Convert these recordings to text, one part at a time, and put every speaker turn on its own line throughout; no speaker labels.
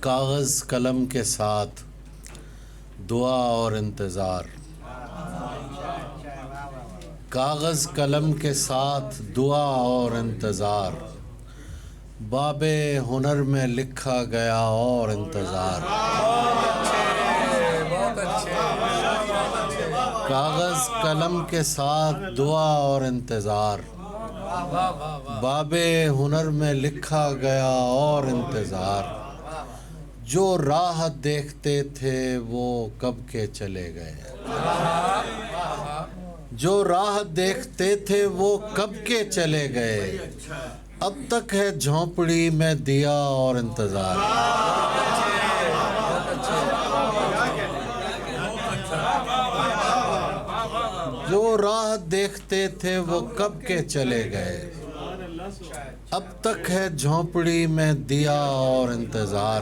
کاغذ قلم کے ساتھ دعا اور انتظار، کاغذ قلم کے ساتھ دعا اور انتظار، باب ہنر میں لکھا گیا اور انتظار۔ کاغذ قلم کے ساتھ دعا اور انتظار، باب ہنر میں لکھا گیا اور انتظار۔ جو راہ دیکھتے تھے وہ کب کے چلے گئے، جو راہ دیکھتے تھے وہ کب کے چلے گئے، اب تک ہے جھونپڑی میں دیا اور انتظار۔ جو راہ دیکھتے تھے وہ کب کے چلے گئے، اب تک ہے جھونپڑی میں دیا اور انتظار۔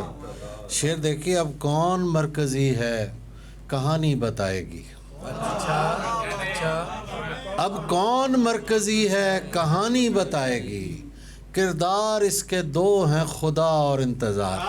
شعر دیکھیے، اب کون مرکزی ہے کہانی بتائے گی، اب کون مرکزی ہے کہانی بتائے گی، کردار اس کے دو ہیں خدا اور انتظار۔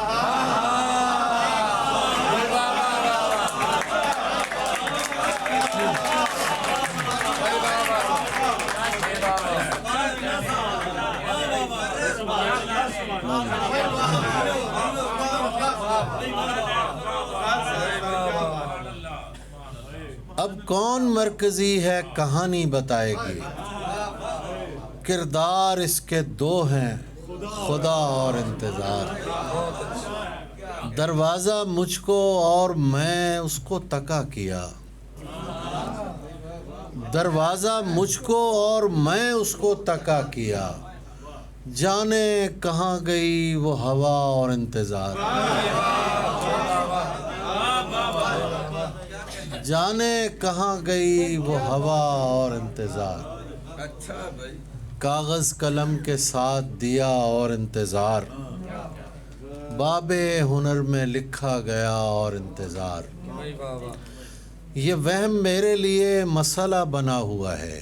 اب کون مرکزی ہے کہانی بتائے گی، کردار اس کے دو ہیں خدا اور انتظار۔ دروازہ مجھ کو اور میں اس کو تکا کیا، دروازہ مجھ کو اور میں اس کو تکا کیا، جانے کہاں گئی وہ ہوا اور انتظار۔ جانے کہاں گئی وہ ہوا اور انتظار۔ کاغذ قلم کے ساتھ دیا اور انتظار، باب ہنر میں لکھا گیا اور انتظار۔ یہ وہم میرے لیے مسئلہ بنا ہوا ہے،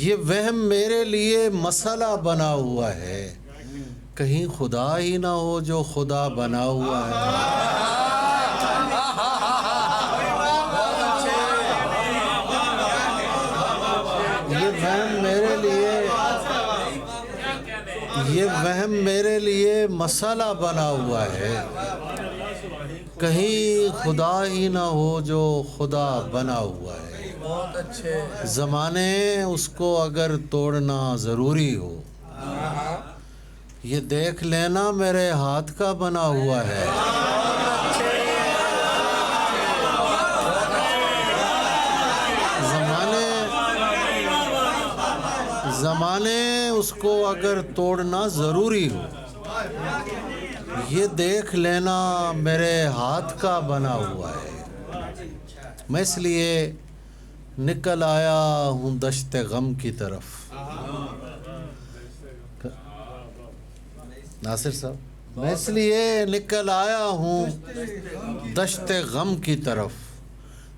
یہ وہم میرے لیے مسئلہ بنا ہوا ہے، کہیں خدا ہی نہ ہو جو خدا بنا ہوا ہے۔ یہ وہم میرے لیے مسئلہ بنا ہوا ہے، کہیں خدا ہی نہ ہو جو خدا بنا ہوا ہے۔ زمانے اس کو اگر توڑنا ضروری ہو، یہ دیکھ لینا میرے ہاتھ کا بنا ہوا ہے۔ زمانے اس کو اگر توڑنا ضروری ہو، یہ دیکھ لینا میرے ہاتھ کا بنا ہوا ہے۔ میں اس لیے نکل آیا ہوں دشت غم کی طرف۔ ناصر صاحب، میں اس لیے نکل آیا ہوں دشت غم کی طرف،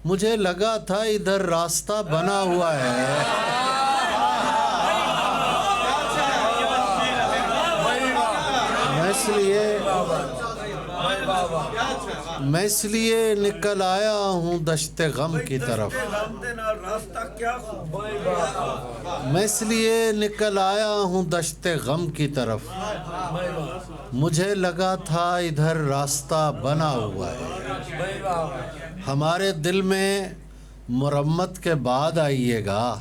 مجھے لگا تھا ادھر راستہ بنا ہوا ہے۔ میں اس لیے نکل آیا ہوں دشت غم کی طرف، میں اس لیے نکل آیا ہوں دشت غم کی طرف، مجھے لگا تھا ادھر راستہ بنا ہوا ہے۔ ہمارے دل میں مرمت کے بعد آئیے گا،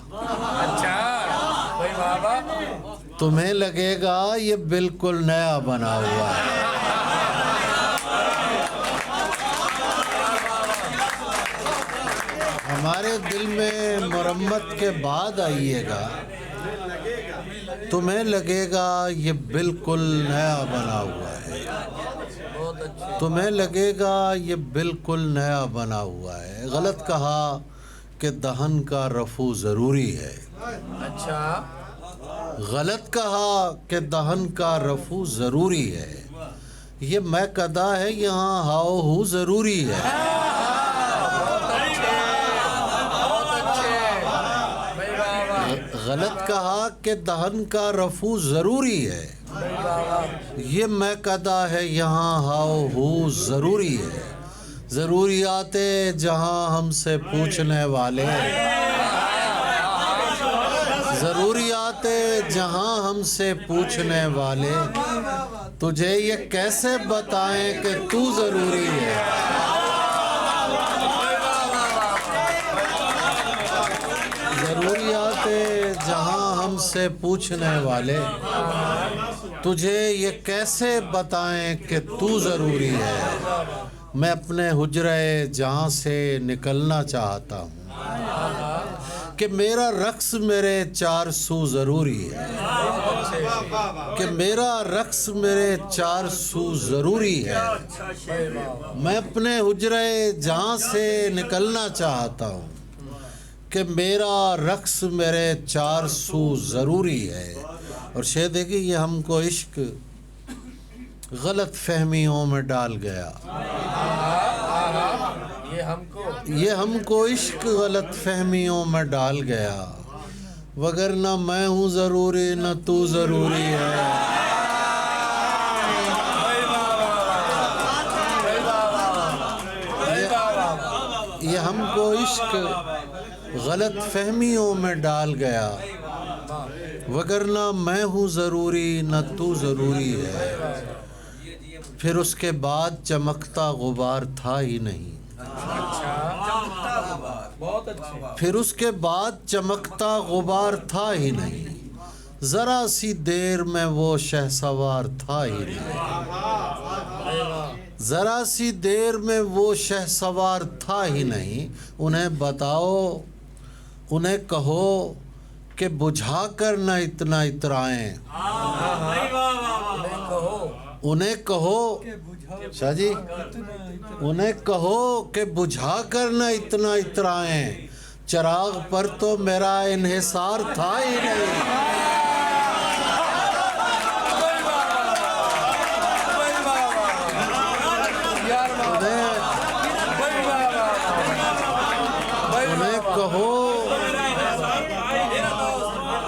تمہیں لگے گا یہ بالکل نیا بنا ہوا ہے۔ ہمارے دل میں مرمت کے بعد آئیے گا، تمہیں لگے گا یہ بالکل نیا بنا ہوا ہے۔ تمہیں لگے گا یہ بالکل نیا بنا ہوا ہے۔ غلط کہا کہ دہن کا رفو ضروری ہے، غلط کہا کہ دہن کا رفو ضروری ہے، یہ میں قدا ہے یہاں ہاؤ ہو ضروری ہے۔ غلط کہا کہ دہن کا رفو ضروری ہے، یہ میں قدا ہے یہاں ہاؤ ہو ضروری ہے، ضروریات جہاں ہم سے پوچھنے والے، ضروریات جہاں ہم سے پوچھنے والے، تجھے یہ کیسے بتائیں کہ تو ضروری ہے۔ ضروریات جہاں ہم سے پوچھنے والے، تجھے یہ کیسے بتائیں کہ تو ضروری ہے۔ میں اپنے حجرے جہاں سے نکلنا چاہتا ہوں کہ میرا رقص میرے چار سو ضروری ہے، کہ میرا رقص میرے چار سو ضروری ہے۔ میں اپنے حجرے جہاں سے نکلنا چاہتا ہوں کہ میرا رقص میرے چار سو ضروری ہے۔ اور شعر دیکھیں، یہ ہم کو عشق غلط فہمیوں میں ڈال گیا، یہ ہم کو عشق غلط فہمیوں میں ڈال گیا، وگرنہ میں ہوں ضروری نہ تو ضروری ہے۔ یہ ہم کو عشق غلط فہمیوں میں ڈال گیا، وگرنہ میں ہوں ضروری نہ تو ضروری ہے۔ پھر اس کے بعد چمکتا غبار تھا ہی نہیں، پھر اس کے بعد چمکتا غبار تھا ہی نہیں، ذرا سی دیر میں وہ شہسوار تھا ہی نہیں، ذرا سی دیر میں وہ شہسوار تھا ہی نہیں۔ انہیں بتاؤ، انہیں کہو کہ بجھا کر نہ اتنا اترائیں، انہیں کہو شاہ جی، انہیں کہو کہ بجھا کر نہ اتنا اترائیں، چراغ پر تو میرا انحصار تھا ہی نہیں۔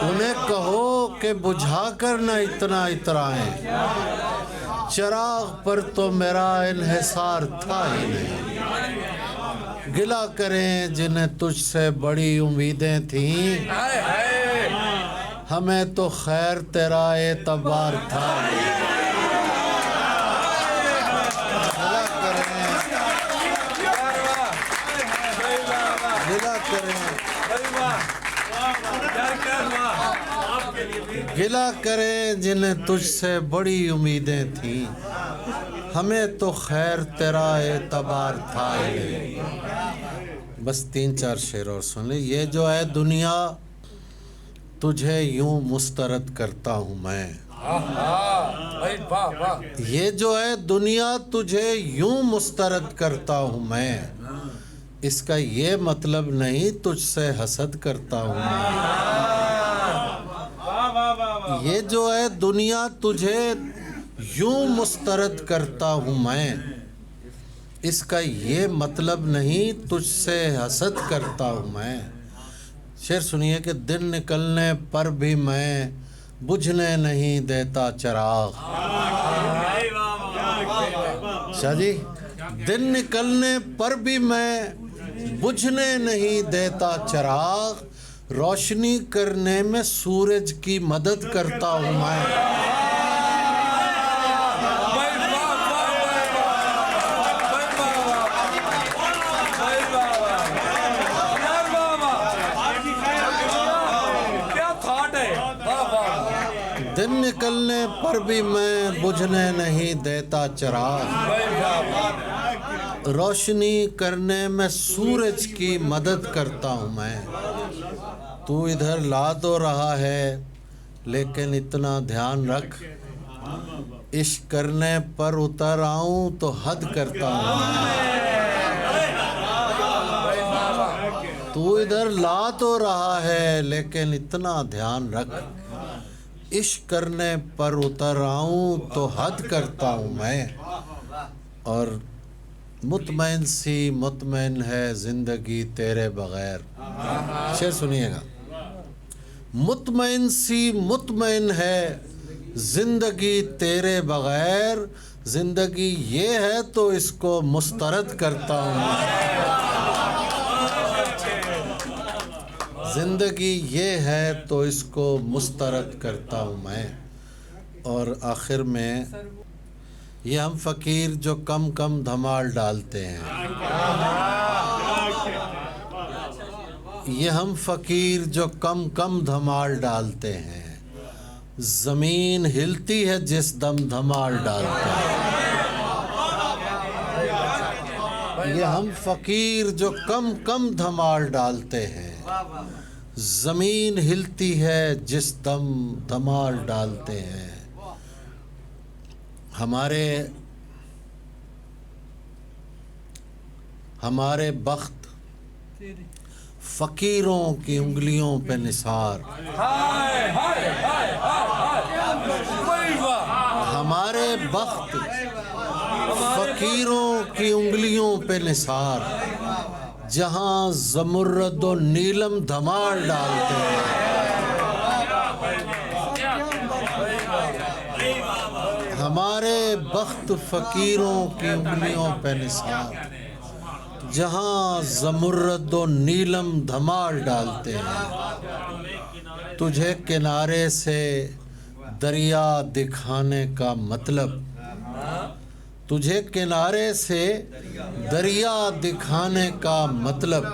انہیں کہو کہ بجھا کر نہ اتنا اترائیں، چراغ پر تو میرا انحصار تھا ہی نہیں۔ گلہ کریں جنہیں تجھ سے بڑی امیدیں تھیں، ہمیں تو خیر تیرا اعتبار تھا ہی نہیں۔ گلہ کریں جنہیں تجھ سے بڑی امیدیں تھیں، ہمیں تو خیر تیرا اعتبار تھا ہی نہیں۔ بس 3-4 شعر اور سن لیں۔ یہ جو ہے دنیا تجھے یوں مسترد کرتا ہوں میں، یہ جو ہے دنیا تجھے یوں مسترد کرتا ہوں میں، اس کا یہ مطلب نہیں تجھ سے حسد کرتا ہوں میں۔ یہ جو ہے دنیا تجھے یوں مسترد کرتا ہوں میں، اس کا یہ مطلب نہیں تجھ سے حسد کرتا ہوں میں۔ شعر سنیے کہ دن نکلنے پر بھی میں بجھنے نہیں دیتا چراغ۔ شاہ جی، دن نکلنے پر بھی میں بجھنے نہیں دیتا چراغ، روشنی کرنے میں سورج کی مدد کرتا ہوں میں۔ دن نکلنے پر بھی میں بجھنے نہیں دیتا چراغ، روشنی کرنے میں سورج کی مدد کرتا ہوں میں۔ تو ادھر لا تو رہا ہے لیکن اتنا دھیان رکھ، عشق کرنے پر اتر آؤں تو حد کرتا ہوں میں۔ تو ادھر لا تو رہا ہے لیکن اتنا دھیان رکھ، عشق کرنے پر اتر آؤں تو حد کرتا ہوں میں۔ اور مطمئن سی مطمئن ہے زندگی تیرے بغیر، شعر سنیے گا۔ مطمئن سی مطمئن ہے زندگی تیرے بغیر زندگی یہ ہے تو اس کو مسترد کرتا ہوں. زندگی یہ ہے تو اس کو مسترد کرتا ہوں میں. اور آخر میں یہ ہم فقیر جو کم کم دھمال ڈالتے ہیں، یہ ہم فقیر جو کم کم دھمال ڈالتے ہیں، زمین ہلتی ہے جس دم دھمال ڈالتے ہیں. یہ ہم فقیر جو کم کم دھمال ڈالتے ہیں، زمین ہلتی ہے جس دم دھمال ڈالتے ہیں. ہمارے بخت فقیروں کی انگلیوں پہ نثار. ہمارے بخت فقیروں کی انگلیوں پہ نثار، جہاں زمرد و نیلم دھمال ڈالتے ہیں. ہمارے بخت فقیروں کی انگلیوں پہ نثار، جہاں زمرد و نیلم دھمال ڈالتے ہیں. تجھے کنارے سے دریا دکھانے کا مطلب، تجھے کنارے سے دریا دکھانے کا مطلب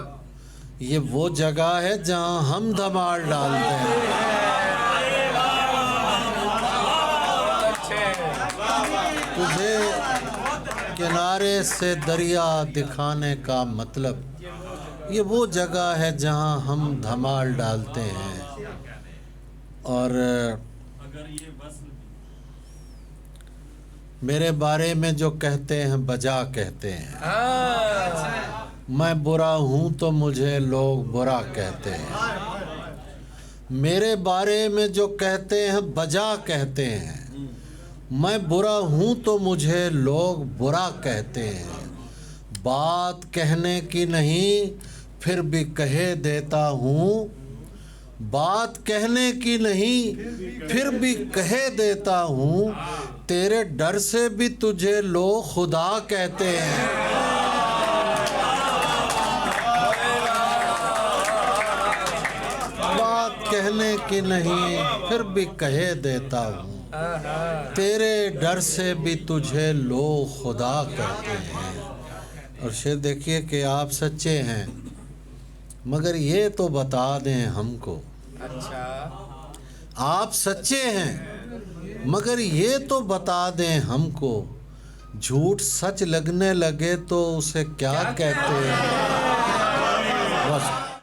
یہ وہ جگہ ہے جہاں ہم دھمال ڈالتے ہیں. تجھے کنارے سے دریا دکھانے کا مطلب یہ وہ جگہ ہے جہاں ہم دھمال ڈالتے ہیں. اور میرے بارے میں جو کہتے ہیں بجا کہتے ہیں. میں برا ہوں تو مجھے لوگ برا کہتے ہیں. میرے بارے میں جو کہتے ہیں بجا کہتے ہیں. میں برا ہوں تو مجھے لوگ برا کہتے ہیں. بات کہنے کی نہیں پھر بھی کہے دیتا ہوں. بات کہنے کی نہیں پھر بھی کہے دیتا ہوں. تیرے ڈر سے بھی تجھے لوگ خدا کہتے ہیں. بات کہنے کی نہیں پھر بھی کہے دیتا ہوں. تیرے ڈر سے بھی تجھے لوگ خدا کہتے ہیں. اور شعر دیکھیے کہ آپ سچے ہیں مگر یہ تو بتا دیں ہم کو. آپ سچے ہیں مگر یہ تو بتا دیں ہم کو. جھوٹ سچ لگنے لگے تو اسے کیا کہتے ہیں. بس